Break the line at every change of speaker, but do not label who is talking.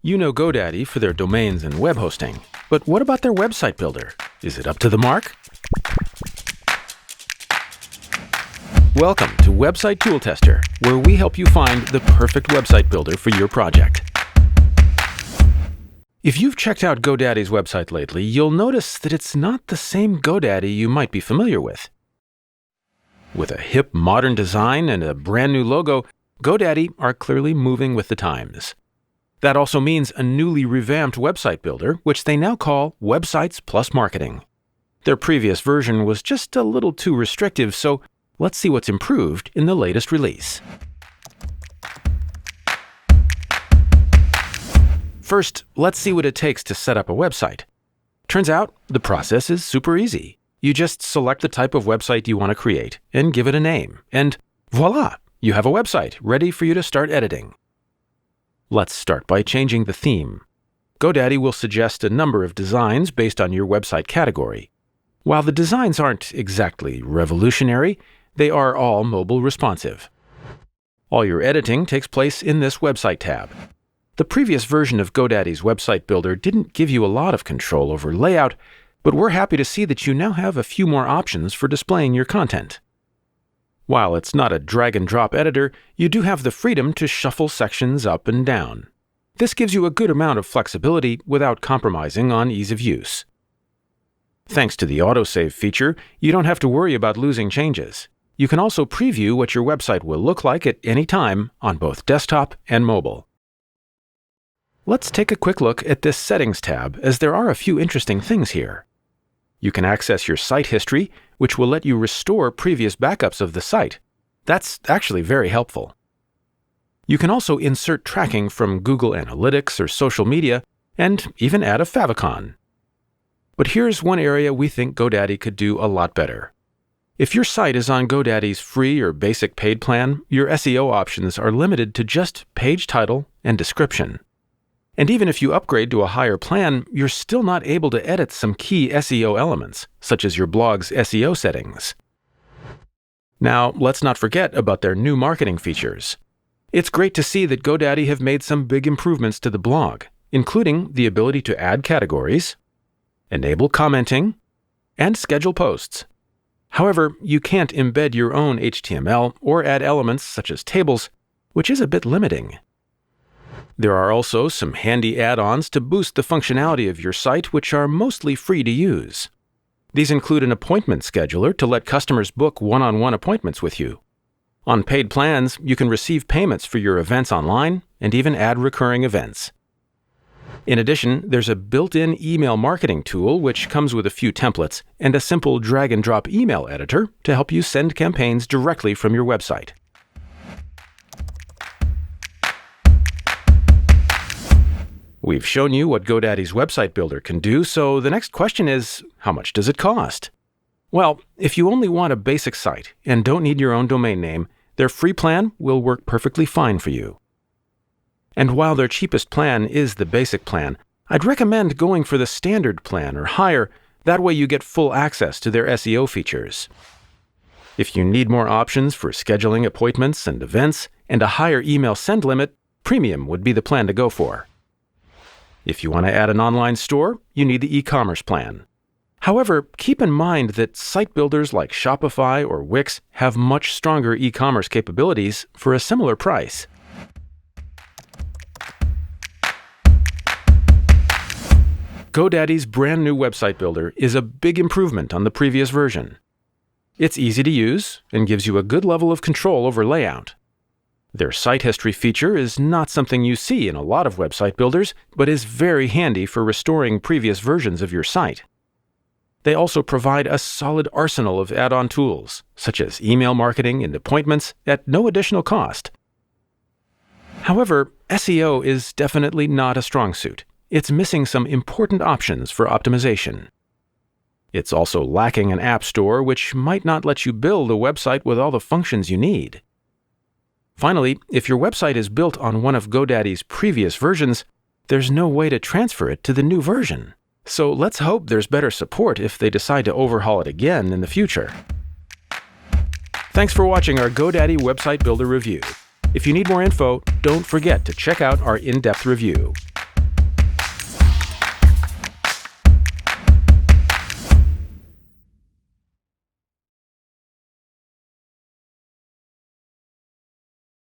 You know GoDaddy for their domains and web hosting, but what about their website builder? Is it up to the mark? Welcome to Website Tool Tester, where we help you find the perfect website builder for your project. If you've checked out GoDaddy's website lately, you'll notice that it's not the same GoDaddy you might be familiar with. With a hip, modern design and a brand new logo, GoDaddy are clearly moving with the times. That also means a newly revamped website builder, which they now call Websites Plus Marketing. Their previous version was just a little too restrictive, so let's see what's improved in the latest release. First, let's see what it takes to set up a website. Turns out, the process is super easy. You just select the type of website you want to create and give it a name, and voila! You have a website ready for you to start editing. Let's start by changing the theme. GoDaddy will suggest a number of designs based on your website category. While the designs aren't exactly revolutionary, they are all mobile responsive. All your editing takes place in this Website tab. The previous version of GoDaddy's website builder didn't give you a lot of control over layout, but we're happy to see that you now have a few more options for displaying your content. While it's not a drag-and-drop editor, you do have the freedom to shuffle sections up and down. This gives you a good amount of flexibility without compromising on ease of use. Thanks to the autosave feature, you don't have to worry about losing changes. You can also preview what your website will look like at any time on both desktop and mobile. Let's take a quick look at this Settings tab, as there are a few interesting things here. You can access your site history, which will let you restore previous backups of the site. That's actually very helpful. You can also insert tracking from Google Analytics or social media, and even add a favicon. But here's one area we think GoDaddy could do a lot better. If your site is on GoDaddy's free or basic paid plan, your SEO options are limited to just page title and description. And even if you upgrade to a higher plan, you're still not able to edit some key SEO elements, such as your blog's SEO settings. Now, let's not forget about their new marketing features. It's great to see that GoDaddy have made some big improvements to the blog, including the ability to add categories, enable commenting, and schedule posts. However, you can't embed your own HTML or add elements such as tables, which is a bit limiting. There are also some handy add-ons to boost the functionality of your site, which are mostly free to use. These include an appointment scheduler to let customers book one-on-one appointments with you. On paid plans, you can receive payments for your events online and even add recurring events. In addition, there's a built-in email marketing tool which comes with a few templates and a simple drag-and-drop email editor to help you send campaigns directly from your website. We've shown you what GoDaddy's website builder can do, so the next question is, how much does it cost? Well, if you only want a basic site and don't need your own domain name, their free plan will work perfectly fine for you. And while their cheapest plan is the basic plan, I'd recommend going for the standard plan or higher. That way you get full access to their SEO features. If you need more options for scheduling appointments and events and a higher email send limit, Premium would be the plan to go for. If you want to add an online store, you need the e-commerce plan. However, keep in mind that site builders like Shopify or Wix have much stronger e-commerce capabilities for a similar price. GoDaddy's brand new website builder is a big improvement on the previous version. It's easy to use and gives you a good level of control over layout. Their site history feature is not something you see in a lot of website builders, but is very handy for restoring previous versions of your site. They also provide a solid arsenal of add-on tools, such as email marketing and appointments, at no additional cost. However, SEO is definitely not a strong suit. It's missing some important options for optimization. It's also lacking an app store, which might not let you build a website with all the functions you need. Finally, if your website is built on one of GoDaddy's previous versions, there's no way to transfer it to the new version. So let's hope there's better support if they decide to overhaul it again in the future. Thanks for watching our GoDaddy website builder review. If you need more info, don't forget to check out our in-depth review.